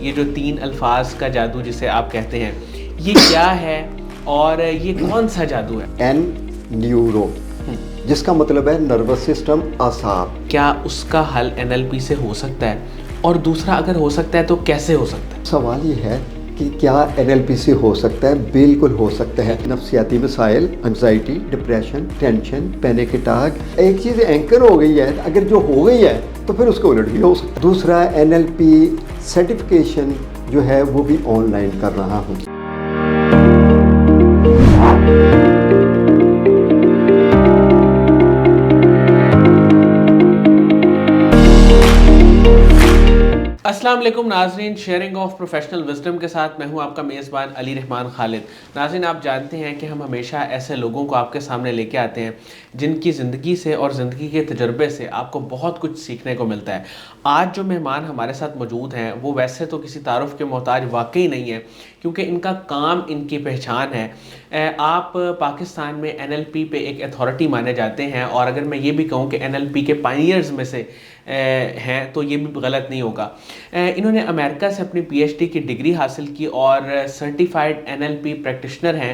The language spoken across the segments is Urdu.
یہ جو 3 الفاظ کا جادو جسے آپ کہتے ہیں، یہ کیا ہے اور یہ کون سا جادو ہے؟ این نیورو، جس کا مطلب ہے نروس سسٹم، اعصاب۔ کیا اس کا حل NLP سے ہو سکتا ہے؟ اور دوسرا اگر ہو سکتا ہے تو کیسے ہو سکتا ہے؟ سوال یہ ہے کہ کیا NLP سے ہو سکتا ہے؟ بالکل ہو سکتا ہے۔ نفسیاتی مسائل، anxiety, depression, tension, panic attack, ایک چیز اینکر ہو گئی ہے، اگر جو ہو گئی ہے تو پھر اس کو الٹ بھی ہو سکتا ہے۔ دوسرا NLP سرٹیفکیشن جو ہے وہ بھی آن لائن کر رہا ہوں۔ السلام علیکم ناظرین، شیئرنگ آف پروفیشنل وزڈم کے ساتھ میں ہوں آپ کا میزبان علی رحمان خالد۔ ناظرین، آپ جانتے ہیں کہ ہم ہمیشہ ایسے لوگوں کو آپ کے سامنے لے کے آتے ہیں جن کی زندگی سے اور زندگی کے تجربے سے آپ کو بہت کچھ سیکھنے کو ملتا ہے۔ آج جو مہمان ہمارے ساتھ موجود ہیں وہ ویسے تو کسی تعارف کے محتاج واقعی نہیں ہے، کیونکہ ان کا کام ان کی پہچان ہے۔ آپ پاکستان میں NLP پہ ایک اتھارٹی مانے جاتے ہیں، اور اگر میں یہ بھی کہوں کہ NLP کے پائنیئرز میں سے ہیں تو یہ بھی غلط نہیں ہوگا۔ انہوں نے امریکہ سے اپنی PhD کی ڈگری حاصل کی اور سرٹیفائڈ NLP پریکٹیشنر ہیں۔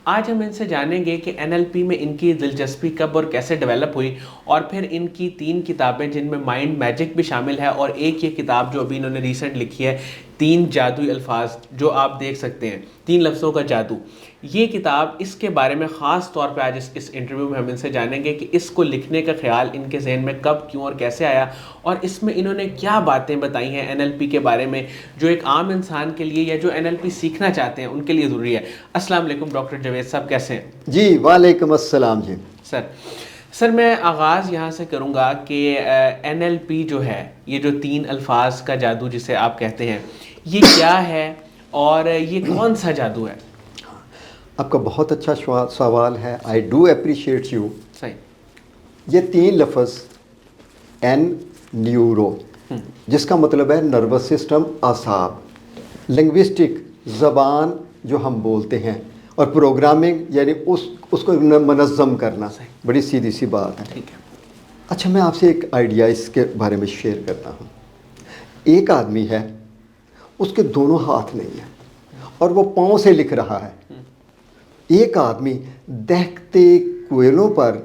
آج ہم ان سے جانیں گے کہ NLP میں ان کی دلچسپی کب اور کیسے ڈیولپ ہوئی، اور پھر ان کی 3 کتابیں جن میں مائنڈ میجک بھی شامل ہے، اور ایک یہ کتاب جو ابھی انہوں نے ریسنٹ لکھی ہے 3 جادوئی الفاظ، جو آپ دیکھ سکتے ہیں 3 لفظوں کا جادو۔ یہ کتاب، اس کے بارے میں خاص طور پہ آج اس انٹرویو میں ہم ان سے جانیں گے کہ اس کو لکھنے کا خیال ان کے ذہن میں کب، کیوں اور کیسے آیا، اور اس میں انہوں نے کیا باتیں بتائی ہیں NLP کے بارے میں جو ایک عام انسان کے لیے یا جو NLP سیکھنا چاہتے ہیں ان کے لیے ضروری ہے۔ السلام علیکم ڈاکٹر جاوید صاحب، کیسے ہیں؟ جی وعلیکم السلام۔ جی سر میں آغاز یہاں سے کروں گا کہ NLP جو ہے، یہ جو 3 الفاظ کا جادو جسے آپ کہتے ہیں، یہ کیا ہے اور یہ کون سا جادو ہے؟ آپ کا بہت اچھا سوال ہے، آئی ڈو اپریشیٹ یو۔ صحیح۔ یہ 3 لفظ این نیورو، جس کا مطلب ہے نروس سسٹم، اعصاب، لنگوسٹک زبان جو ہم بولتے ہیں، اور پروگرامنگ یعنی اس کو منظم کرنا، بڑی سیدھی سی بات ہے۔ ٹھیک ہے۔ اچھا، میں آپ سے ایک آئیڈیا اس کے بارے میں شیئر کرتا ہوں۔ ایک آدمی ہے، اس کے دونوں ہاتھ نہیں ہیں اور وہ پاؤں سے لکھ رہا ہے۔ ایک آدمی دہتے کوئلوں پر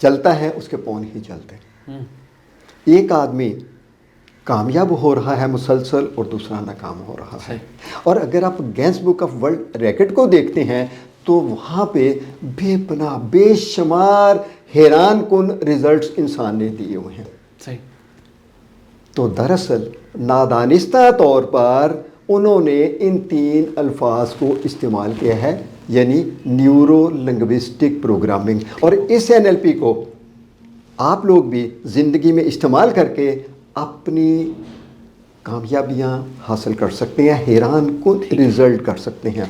چلتا ہے، اس کے پاؤں نہیں چلتے۔ ایک آدمی کامیاب ہو رہا ہے مسلسل اور دوسرا ناکام ہو رہا ہے۔ اور اگر آپ grains book of world record کو دیکھتے ہیں تو وہاں پہ بے پناہ بے شمار حیران کن ریزلٹس انسان نے دیے ہوئے ہیں۔ صحیح۔ تو دراصل نادانستہ طور پر انہوں نے ان 3 الفاظ کو استعمال کیا ہے، یعنی نیورو لنگوسٹک پروگرامنگ، اور اس NLP کو آپ لوگ بھی زندگی میں استعمال کر کے اپنی کامیابیاں حاصل کر سکتے ہیں، حیران کن رزلٹ کر سکتے ہیں۔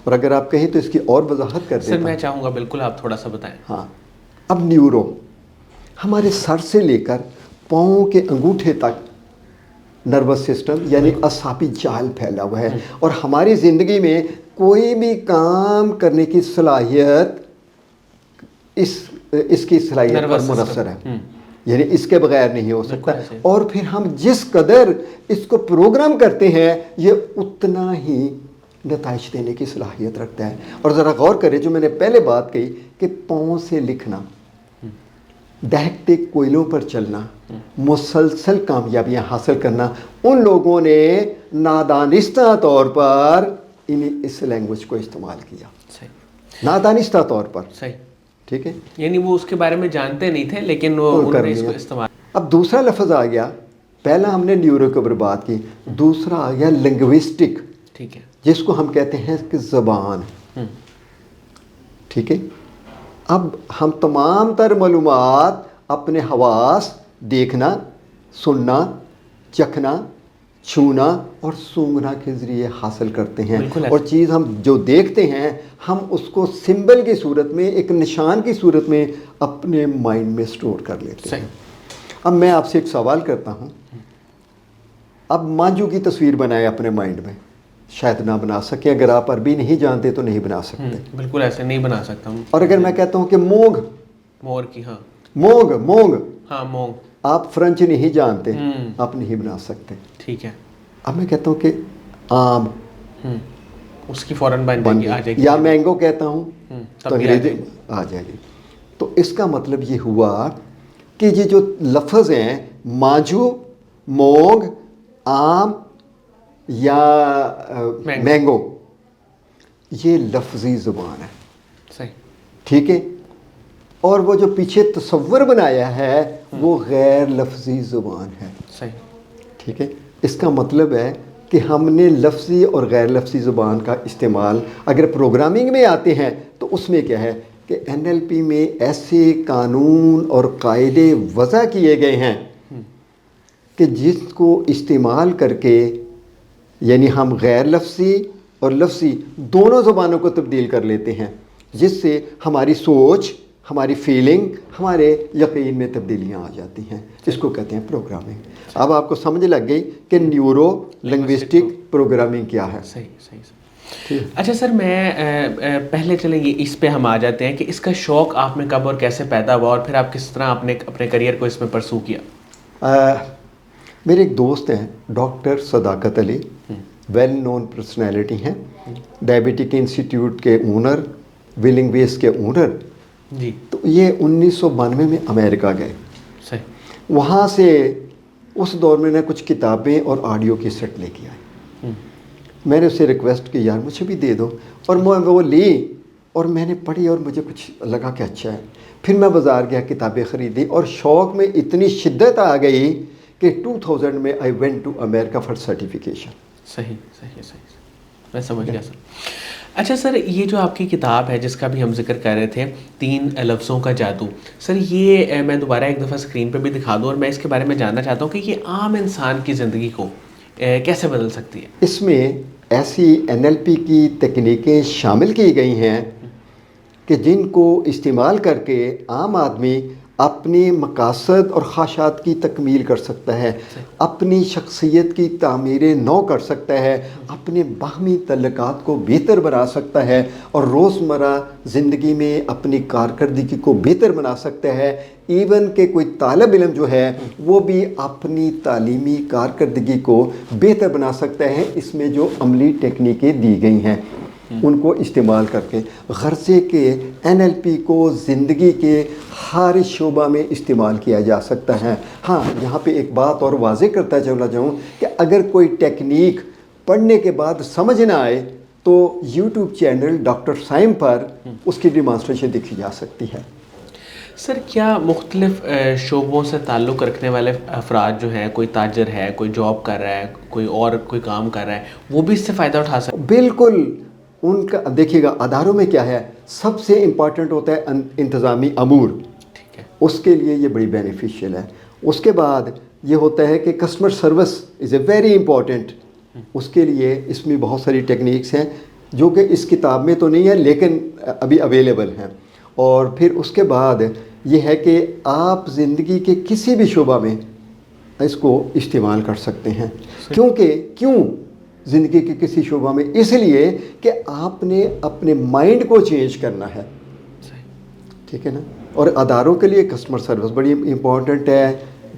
اور اگر آپ کہیں تو اس کی اور وضاحت کر دیتا ہوں۔ سر میں چاہوں گا بالکل آپ تھوڑا سا بتائیں۔ ہاں، اب نیورو ہمارے سر سے لے کر پاؤں کے انگوٹھے تک نروس سسٹم یعنی اعصابی جال پھیلا ہوا ہے، اور ہماری زندگی میں کوئی بھی کام کرنے کی صلاحیت اس کی صلاحیت پر منحصر ہے، یعنی اس کے بغیر نہیں ہو سکتا۔ اور پھر ہم جس قدر اس کو پروگرام کرتے ہیں یہ اتنا ہی نتائج دینے کی صلاحیت رکھتا ہے۔ اور ذرا غور کریں، جو میں نے پہلے بات کہی کہ پاؤں سے لکھنا، دہتے کوئلوں پر چلنا، مسلسل کامیابیاں حاصل کرنا، ان لوگوں نے نادانستہ طور پر اس لینگویج کو استعمال کیا۔ صحیح۔ نادانستہ طور پر۔ صحیح۔ ٹھیک ہے، یعنی وہ اس کے بارے میں جانتے نہیں تھے لیکن وہ انہوں نے اس کو استعمال۔ اب دوسرا لفظ آ گیا، پہلا ہم نے نیورو کے اوپر بات کی، دوسرا آ گیا لنگوسٹک۔ ٹھیک ہے۔ جس کو ہم کہتے ہیں کہ زبان۔ ٹھیک ہے، اب ہم تمام تر معلومات اپنے حواس، دیکھنا، سننا، چکھنا، چھونا اور سونگھنا کے ذریعے حاصل کرتے ہیں، اور چیز ہم جو دیکھتے ہیں ہم اس کو سمبل کی صورت میں، ایک نشان کی صورت میں اپنے مائنڈ میں سٹور کر لیتے ہیں۔ اب میں آپ سے ایک سوال کرتا ہوں، اب مانجو کی تصویر بنائے اپنے مائنڈ میں، شاید نہ بنا سکیں، اگر آپ عربی نہیں جانتے تو نہیں بنا سکتے۔ بالکل ایسے نہیں بنا سکتا ہوں۔ اور اگر میں کہتا ہوں کہ مونگ، مور کی، ہاں مونگ، ہاں مونگ، آپ فرنچ نہیں جانتے، آپ نہیں بنا سکتے۔ ٹھیک ہے۔ اب میں کہتا ہوں کہ آم اس کی فوراً بن بن جائے گی، آ جائے گی، یا مینگو کہتا ہوں تب تو بھی آ انگریزی جائے گی۔ آ جائے گی. تو اس کا مطلب یہ ہوا کہ یہ جو لفظ ہیں مانجو، مونگ، آم یا مینگو، یہ لفظی زبان ہے. صحیح. ٹھیک ہے. اور وہ جو پیچھے تصور بنایا ہے وہ غیر لفظی زبان ہے. صحیح. ٹھیک ہے. اس کا مطلب ہے کہ ہم نے لفظی اور غیر لفظی زبان کا استعمال اگر پروگرامنگ میں آتے ہیں تو اس میں کیا ہے کہ این ایل پی میں ایسے قانون اور قاعدے وضع کیے گئے ہیں کہ جس کو استعمال کر کے یعنی ہم غیر لفظی اور لفظی دونوں زبانوں کو تبدیل کر لیتے ہیں، جس سے ہماری سوچ، ہماری فیلنگ، ہمارے یقین میں تبدیلیاں آ جاتی ہیں. اس کو کہتے ہیں پروگرامنگ. اب آپ کو سمجھ لگ گئی کہ نیورو لنگوسٹک پروگرامنگ کیا ہے. صحیح صحیح. اچھا سر، میں پہلے چلیں یہ اس پہ ہم آ جاتے ہیں کہ اس کا شوق آپ میں کب اور کیسے پیدا ہوا، اور پھر آپ کس طرح اپنے کریئر کو اس میں پرسو کیا؟ میرے ایک دوست ہیں ڈاکٹر صداقت علی، ویل نون پرسنالٹی ہیں، ڈائبٹک انسٹیٹیوٹ کے اونر، ویلنگ ویس کے اونر. جی. تو یہ 1992 میں امریکہ گئے. صحیح. وہاں سے اس دور میں نے کچھ کتابیں اور آڈیو کی سیٹ لے کے آئے. میں نے اسے ریکویسٹ کی یار مجھے بھی دے دو، اور میں وہ لی اور میں نے پڑھی اور مجھے کچھ لگا کہ اچھا ہے. پھر میں بازار گیا، کتابیں خریدی اور شوق میں اتنی شدت آ گئی کہ 2000 میں I went to America for certification. صحیح صحیح صحیح. میں سمجھ گیا سر. اچھا سر، یہ جو آپ کی کتاب ہے جس کا بھی ہم ذکر کر رہے تھے، 3 لفظوں کا جادو، سر یہ میں دوبارہ ایک دفعہ اسکرین پہ بھی دکھا دوں، اور میں اس کے بارے میں جاننا چاہتا ہوں کہ یہ عام انسان کی زندگی کو کیسے بدل سکتی ہے؟ اس میں ایسی این ایل پی کی تکنیکیں شامل کی گئی ہیں کہ جن کو استعمال کر کے عام آدمی اپنی مقاصد اور خواہشات کی تکمیل کر سکتا ہے، اپنی شخصیت کی تعمیر نو کر سکتا ہے، اپنے باہمی تعلقات کو بہتر بنا سکتا ہے، اور روزمرہ زندگی میں اپنی کارکردگی کو بہتر بنا سکتا ہے. ایون کہ کوئی طالب علم جو ہے وہ بھی اپنی تعلیمی کارکردگی کو بہتر بنا سکتا ہے اس میں جو عملی ٹیکنیکیں دی گئی ہیں ان کو استعمال کر کے. غرضے کہ این ایل پی کو زندگی کے ہر شعبہ میں استعمال کیا جا سکتا ہے. ہاں، یہاں پہ ایک بات اور واضح کرتا چلا جاؤں کہ اگر کوئی ٹیکنیک پڑھنے کے بعد سمجھ نہ آئے تو یوٹیوب چینل ڈاکٹر سائم پر اس کی ڈیمانسٹریشن دیکھی جا سکتی ہے. سر، کیا مختلف شعبوں سے تعلق رکھنے والے افراد جو ہیں، کوئی تاجر ہے، کوئی جاب کر رہا ہے، کوئی کام کر رہا ہے، وہ بھی اس سے فائدہ اٹھا سکتے ہیں؟ بالکل. ان کا دیکھیے گا اداروں میں کیا ہے، سب سے امپورٹنٹ ہوتا ہے انتظامی امور. ٹھیک ہے. اس کے لیے یہ بڑی بینیفیشیل ہے. اس کے بعد یہ ہوتا ہے کہ customer service is a very important. اس کے لیے اس میں بہت ساری ٹیکنیکس ہیں جو کہ اس کتاب میں تو نہیں ہے لیکن ابھی اویلیبل ہیں. اور پھر اس کے بعد یہ ہے کہ آپ زندگی کے کسی بھی شعبہ میں اس کو استعمال کر سکتے ہیں. کیوں زندگی کے کسی شعبہ میں؟ اس لیے کہ آپ نے اپنے مائنڈ کو چینج کرنا ہے. ٹھیک ہے نا. اور اداروں کے لیے کسٹمر سروس بڑی امپورٹنٹ ہے،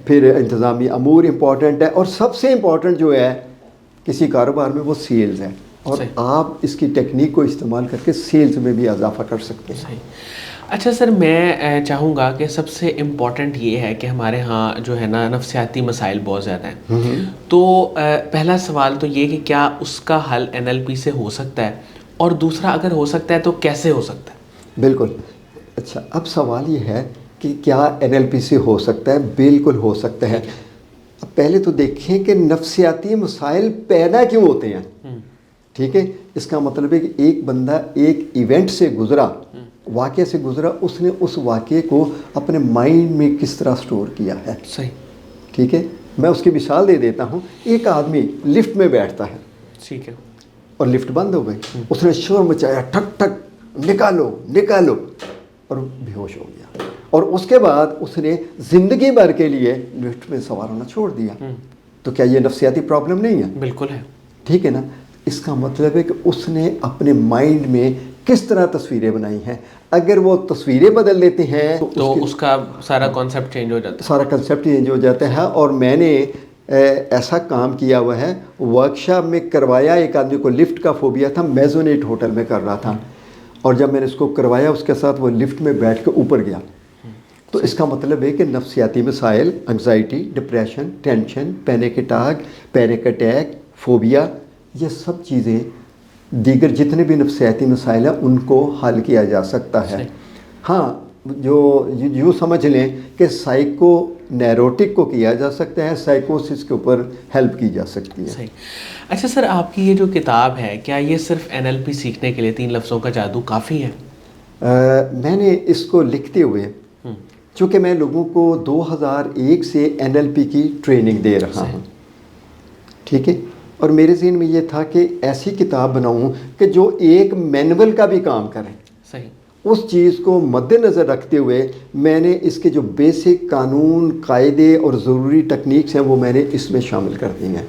پھر انتظامی امور امپورٹنٹ ہے، اور سب سے امپورٹنٹ جو ہے کسی کاروبار میں وہ سیلز ہے. اور آپ اس کی ٹیکنیک کو استعمال کر کے سیلز میں بھی اضافہ کر سکتے ہیں. اچھا سر، میں چاہوں گا کہ سب سے امپورٹنٹ یہ ہے کہ ہمارے ہاں جو ہے نا نفسیاتی مسائل بہت زیادہ ہیں. تو پہلا سوال تو یہ کہ کیا اس کا حل این ایل پی سے ہو سکتا ہے، اور دوسرا اگر ہو سکتا ہے تو کیسے ہو سکتا ہے؟ بالکل. اچھا، اب سوال یہ ہے کہ کیا این ایل پی سے ہو سکتا ہے؟ بالکل ہو سکتا ہے. اب پہلے تو دیکھیں کہ نفسیاتی مسائل پیدا کیوں ہوتے ہیں. ٹھیک ہے. اس کا مطلب ہے کہ ایک بندہ ایک ایونٹ سے گزرا، واقعے سے گزرا، اس نے اس واقعے کو اپنے مائنڈ میں کس طرح سٹور کیا ہے. صحیح. ٹھیک ہے. میں اس کی مثال دے دیتا ہوں. ایک آدمی لفٹ میں بیٹھتا ہے، ٹھیک ہے، اور لفٹ بند ہو گئی. اس نے شور مچایا، ٹھک ٹھک، نکالو نکالو، اور بے ہوش ہو گیا. اور اس کے بعد اس نے زندگی بھر کے لیے لفٹ میں سوار ہونا چھوڑ دیا. تو کیا یہ نفسیاتی پرابلم نہیں ہے؟ بالکل ہے. ٹھیک ہے نا. اس کا مطلب ہے کہ اس نے اپنے مائنڈ میں کس طرح تصویریں بنائی ہیں. اگر وہ تصویریں بدل لیتے ہیں تو اس کا سارا کانسیپٹ چینج ہو جاتا ہے. سارا کنسیپٹ چینج ہو جاتا ہے. اور میں نے ایسا کام کیا ہوا ہے. ورکشاپ میں کروایا, ایک آدمی کو لفٹ کا فوبیا تھا, میزونیٹ ہوٹل میں کر رہا تھا, اور جب میں نے اس کو کروایا اس کے ساتھ وہ لفٹ میں بیٹھ کے اوپر گیا. تو اس کا مطلب ہے کہ نفسیاتی مسائل, anxiety, depression, tension, panic attack, phobia, یہ سب چیزیں دیگر جتنے بھی نفسیاتی مسائل ہیں ان کو حل کیا جا سکتا ہے. ہاں, جو یوں سمجھ لیں کہ سائیکو نیروٹک کو کیا جا سکتا ہے, سائیکوسس کے اوپر ہیلپ کی جا سکتی ہے. صحیح. اچھا سر, آپ کی یہ جو کتاب ہے کیا یہ صرف NLP سیکھنے کے لیے 3 لفظوں کا جادو کافی ہے؟ میں نے اس کو لکھتے ہوئے, چونکہ میں لوگوں کو 2001 سے NLP کی ٹریننگ دے رہا ہوں, ٹھیک ہے, اور میرے ذہن میں یہ تھا کہ ایسی کتاب بناؤں کہ جو ایک مینول کا بھی کام کرے. صحیح. اس چیز کو مد نظر رکھتے ہوئے میں نے اس کے جو بیسک قانون, قاعدے اور ضروری ٹیکنیکس ہیں وہ میں نے اس میں شامل کر دی ہیں.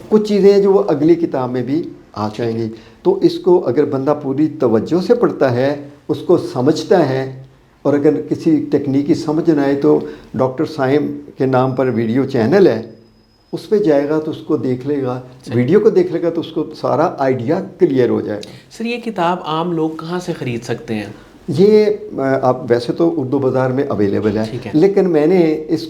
کچھ چیزیں ہیں جو وہ اگلی کتاب میں بھی آ جائیں گی. تو اس کو اگر بندہ پوری توجہ سے پڑھتا ہے, اس کو سمجھتا ہے, اور اگر کسی ٹیکنیک کی سمجھ نہ آئے تو ڈاکٹر سائم کے نام پر ویڈیو چینل ہے, اس پہ جائے گا تو اس کو دیکھ لے گا, ویڈیو کو دیکھ لے گا تو اس کو سارا آئیڈیا کلیئر ہو جائے گا. سر یہ کتاب عام لوگ کہاں سے خرید سکتے ہیں؟ یہ آپ ویسے تو اردو بازار میں اویلیبل ہے, لیکن میں نے اس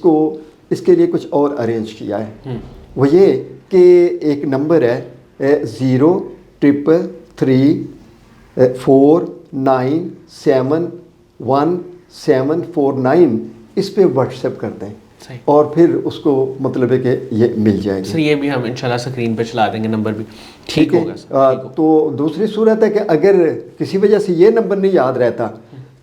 کے لیے کچھ اور ارینج کیا ہے. وہ یہ کہ ایک نمبر ہے 03334971749, اس پہ واٹس ایپ کر دیں اور پھر اس کو مطلب ہے کہ یہ مل جائے گی. سر یہ بھی ہم انشاءاللہ اسکرین پہ چلا دیں گے, نمبر بھی ٹھیک ہوگا. تو دوسری صورت ہے کہ اگر کسی وجہ سے یہ نمبر نہیں یاد رہتا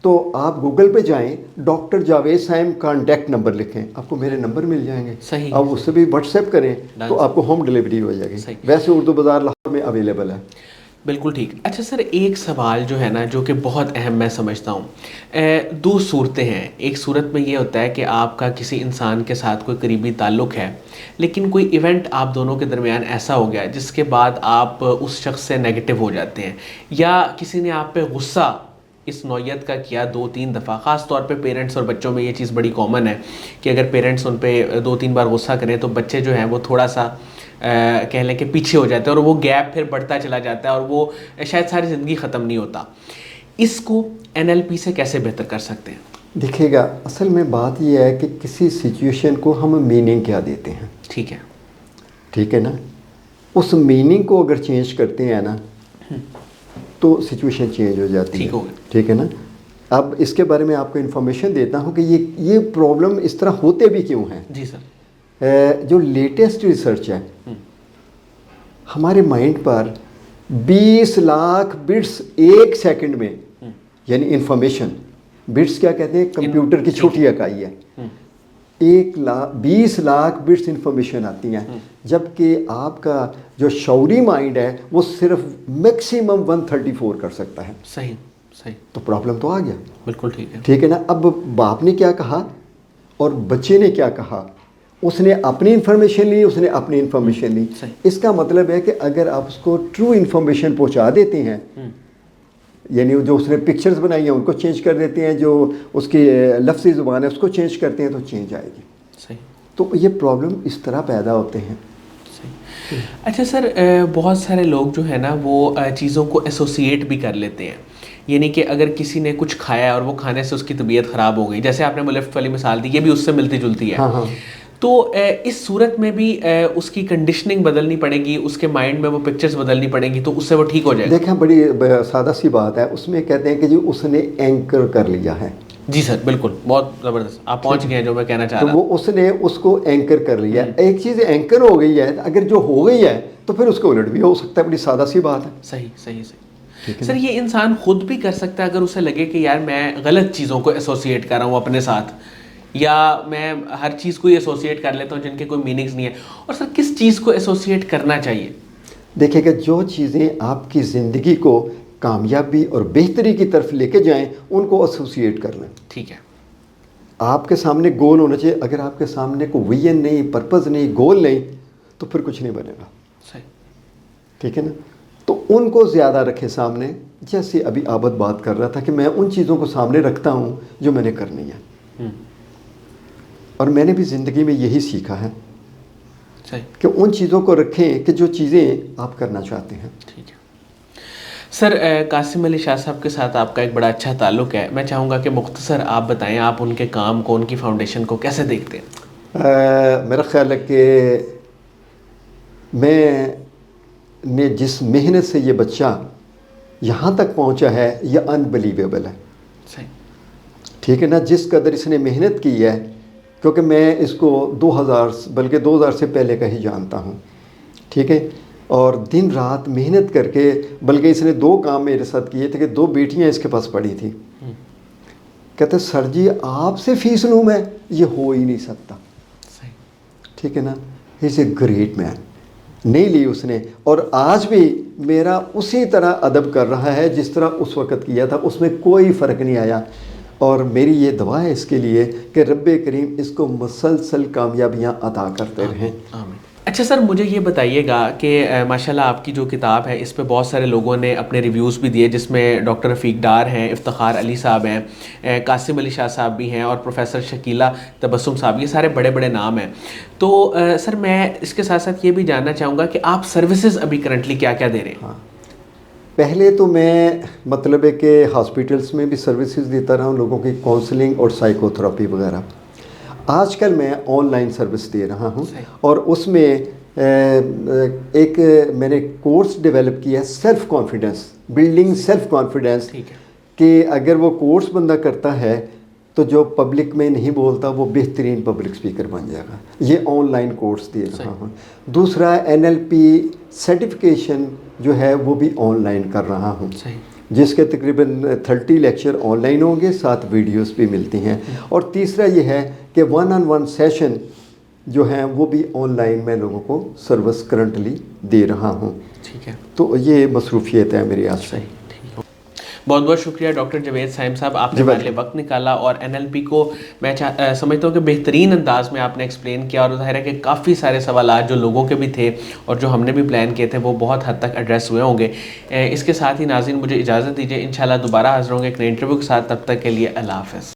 تو آپ گوگل پہ جائیں, ڈاکٹر جاوید سائم کانٹیکٹ نمبر لکھیں, آپ کو میرے نمبر مل جائیں گے. صحیح. آپ اس سے بھی واٹس ایپ کریں تو آپ کو ہوم ڈلیوری ہو جائے گی. ویسے اردو بازار لاہور میں اویلیبل ہے. بالکل ٹھیک. اچھا سر, ایک سوال جو ہے نا جو کہ بہت اہم میں سمجھتا ہوں, 2 صورتیں ہیں. ایک صورت میں یہ ہوتا ہے کہ آپ کا کسی انسان کے ساتھ کوئی قریبی تعلق ہے, لیکن کوئی ایونٹ آپ دونوں کے درمیان ایسا ہو گیا جس کے بعد آپ اس شخص سے نیگیٹو ہو جاتے ہیں, یا کسی نے آپ پہ غصہ اس نوعیت کا کیا 2-3 دفعہ. خاص طور پہ پیرنٹس اور بچوں میں یہ چیز بڑی کامن ہے کہ اگر پیرنٹس ان پہ 2-3 بار غصہ کریں تو بچے جو ہیں وہ تھوڑا سا کہہ لیں کہ پیچھے ہو جاتے ہیں, اور وہ گیپ پھر بڑھتا چلا جاتا ہے اور وہ شاید ساری زندگی ختم نہیں ہوتا. اس کو NLP سے کیسے بہتر کر سکتے ہیں؟ دیکھیے گا, اصل میں بات یہ ہے کہ کسی سچویشن کو ہم میننگ کیا دیتے ہیں. ٹھیک ہے نا, اس میننگ کو اگر چینج کرتے ہیں نا تو سچویشن چینج ہو جاتی ہے. ٹھیک ہے نا. اب اس کے بارے میں آپ کو انفارمیشن دیتا ہوں کہ یہ پرابلم اس طرح ہوتے بھی کیوں ہیں. جی سر. جو لیٹسٹ ریسرچ ہے, ہمارے مائنڈ پر 20 لاکھ بٹس ایک سیکنڈ میں, یعنی انفارمیشن, بٹس کیا کہتے ہیں, کمپیوٹر کی چھوٹی اکائی ہے, 20 لاکھ بٹس انفارمیشن آتی ہیں, جبکہ آپ کا جو شعوری مائنڈ ہے وہ صرف میکسیمم 134 کر سکتا ہے. صحیح. تو پرابلم تو آ گیا. بالکل ٹھیک ہے. ٹھیک ہے نا. اب باپ نے کیا کہا اور بچے نے کیا کہا, اس نے اپنی انفارمیشن لی, اس نے اپنی انفارمیشن لی. اس کا مطلب ہے کہ اگر آپ اس کو ٹرو انفارمیشن پہنچا دیتے ہیں, یعنی جو اس نے پکچرز بنائی ہیں ان کو چینج کر دیتے ہیں, جو اس کی لفظی زبان ہے اس کو چینج کرتے ہیں, تو چینج آئے گی. صحیح. تو یہ پرابلم اس طرح پیدا ہوتے ہیں. اچھا سر, بہت سارے لوگ جو ہے نا وہ چیزوں کو ایسوسیٹ بھی کر لیتے ہیں, یعنی کہ اگر کسی نے کچھ کھایا اور وہ کھانے سے اس کی طبیعت خراب ہو گئی, جیسے آپ نے ملفٹ والی مثال دی, یہ بھی اس سے ملتی جلتی ہے. تو اس صورت میں بھی اس کی کنڈیشننگ بدلنی پڑے گی, اس کے مائنڈ میں وہ پکچرز بدلنی پڑیں گی, تو اس سے وہ ٹھیک ہو جائے گا. دیکھیں بڑی سادہ سی بات ہے, اس میں کہتے ہیں کہ جو اس نے اینکر کر لیا ہے. جی سر بالکل, بہت زبردست, آپ پہنچ گئے ہیں جو میں کہنا چاہ رہا ہوں. تو وہ اس نے اس کو اینکر کر لیا. ایک چیز اینکر ہو گئی ہے, اگر جو ہو گئی ہے تو پھر اس کو الٹ بھی ہو سکتا ہے. بڑی سادہ سی بات ہے. صحیح. سر یہ انسان خود بھی کر سکتا ہے اگر اسے لگے کہ یار میں غلط چیزوں کو ایسوسیٹ کر رہا ہوں اپنے ساتھ, یا میں ہر چیز کو ایسوسیٹ کر لیتا ہوں جن کے کوئی میننگز نہیں ہے, اور سر کس چیز کو ایسوسیٹ کرنا چاہیے؟ دیکھیں کہ جو چیزیں آپ کی زندگی کو کامیابی اور بہتری کی طرف لے کے جائیں ان کو ایسوسیٹ کر لیں. ٹھیک ہے. آپ کے سامنے گول ہونا چاہیے. اگر آپ کے سامنے کوئی ویژن نہیں, پرپز نہیں, گول نہیں, تو پھر کچھ نہیں بنے گا. صحیح. ٹھیک ہے نا. تو ان کو زیادہ رکھے سامنے, جیسے ابھی عابد بات کر رہا تھا کہ میں ان چیزوں کو سامنے رکھتا ہوں جو میں نے کرنی ہے. اور میں نے بھی زندگی میں یہی سیکھا ہے صحیح. کہ ان چیزوں کو رکھیں کہ جو چیزیں آپ کرنا چاہتے ہیں. ٹھیک ہے سر. قاسم علی شاہ صاحب کے ساتھ آپ کا ایک بڑا اچھا تعلق ہے. میں چاہوں گا کہ مختصر آپ بتائیں آپ ان کے کام کو, ان کی فاؤنڈیشن کو کیسے دیکھتے ہیں؟ میرا خیال ہے کہ میں نے جس محنت سے یہ بچہ یہاں تک پہنچا ہے یہ انبلیویبل ہے. صحیح. ٹھیک ہے نا. جس قدر اس نے محنت کی ہے, کیونکہ میں اس کو 2000 سے پہلے کا ہی جانتا ہوں. ٹھیک ہے. اور دن رات محنت کر کے, بلکہ اس نے 2 کام میرے ساتھ کیے تھے کہ 2 بیٹیاں اس کے پاس پڑھی تھیں. کہتے سر جی آپ سے فیس لوں میں, یہ ہو ہی نہیں سکتا. ٹھیک ہے نا. ہی از اے گریٹ مین. نہیں لی اس نے, اور آج بھی میرا اسی طرح ادب کر رہا ہے جس طرح اس وقت کیا تھا, اس میں کوئی فرق نہیں آیا. اور میری یہ دعا ہے اس کے لیے کہ رب کریم اس کو مسلسل کامیابیاں عطا کرتے رہیں. آمین. اچھا سر, مجھے یہ بتائیے گا کہ ماشاءاللہ آپ کی جو کتاب ہے اس پہ بہت سارے لوگوں نے اپنے ریویوز بھی دیے, جس میں ڈاکٹر رفیق ڈار ہیں, افتخار علی صاحب ہیں, قاسم علی شاہ صاحب بھی ہیں, اور پروفیسر شکیلہ تبسم صاحب. یہ سارے بڑے بڑے نام ہیں. تو سر میں اس کے ساتھ ساتھ یہ بھی جاننا چاہوں گا کہ آپ سروسز ابھی کرنٹلی کیا کیا دے رہے ہیں؟ ہاں, پہلے تو میں مطلب ہے کہ ہاسپٹلس میں بھی سروسز دیتا رہا ہوں, لوگوں کی کاؤنسلنگ اور سائیکو تھراپی وغیرہ. آج کل میں آن لائن سروس دے رہا ہوں, اور اس میں ایک میں نے کورس ڈیولپ کیا ہے, self confidence, building self confidence, کہ اگر وہ کورس بندہ کرتا ہے تو جو پبلک میں نہیں بولتا وہ بہترین پبلک سپیکر بن جائے گا. یہ آن لائن کورس دے رہا ہوں. دوسرا NLP سرٹیفکیشن جو ہے وہ بھی آن لائن کر رہا ہوں, جس کے تقریباً 30 لیکچر آن لائن ہوں گے, 7 ویڈیوز بھی ملتی ہیں. اور تیسرا یہ ہے کہ 1-on-1 سیشن جو ہیں وہ بھی آن لائن میں لوگوں کو سروس کرنٹلی دے رہا ہوں. ٹھیک ہے. تو یہ مصروفیت ہے میری آج. بہت بہت شکریہ ڈاکٹر جاوید سائم صاحب, آپ نے ہمارے لیے وقت نکالا, اور NLP کو میں سمجھتا ہوں کہ بہترین انداز میں آپ نے ایکسپلین کیا, اور ظاہر ہے کہ کافی سارے سوالات جو لوگوں کے بھی تھے اور جو ہم نے بھی پلان کیے تھے وہ بہت حد تک ایڈریس ہوئے ہوں گے. اس کے ساتھ ہی ناظرین مجھے اجازت دیجیے, انشاءاللہ دوبارہ حاضر ہوں گے ایک نئے انٹرویو کے ساتھ. تب تک کے لیے اللہ حافظ.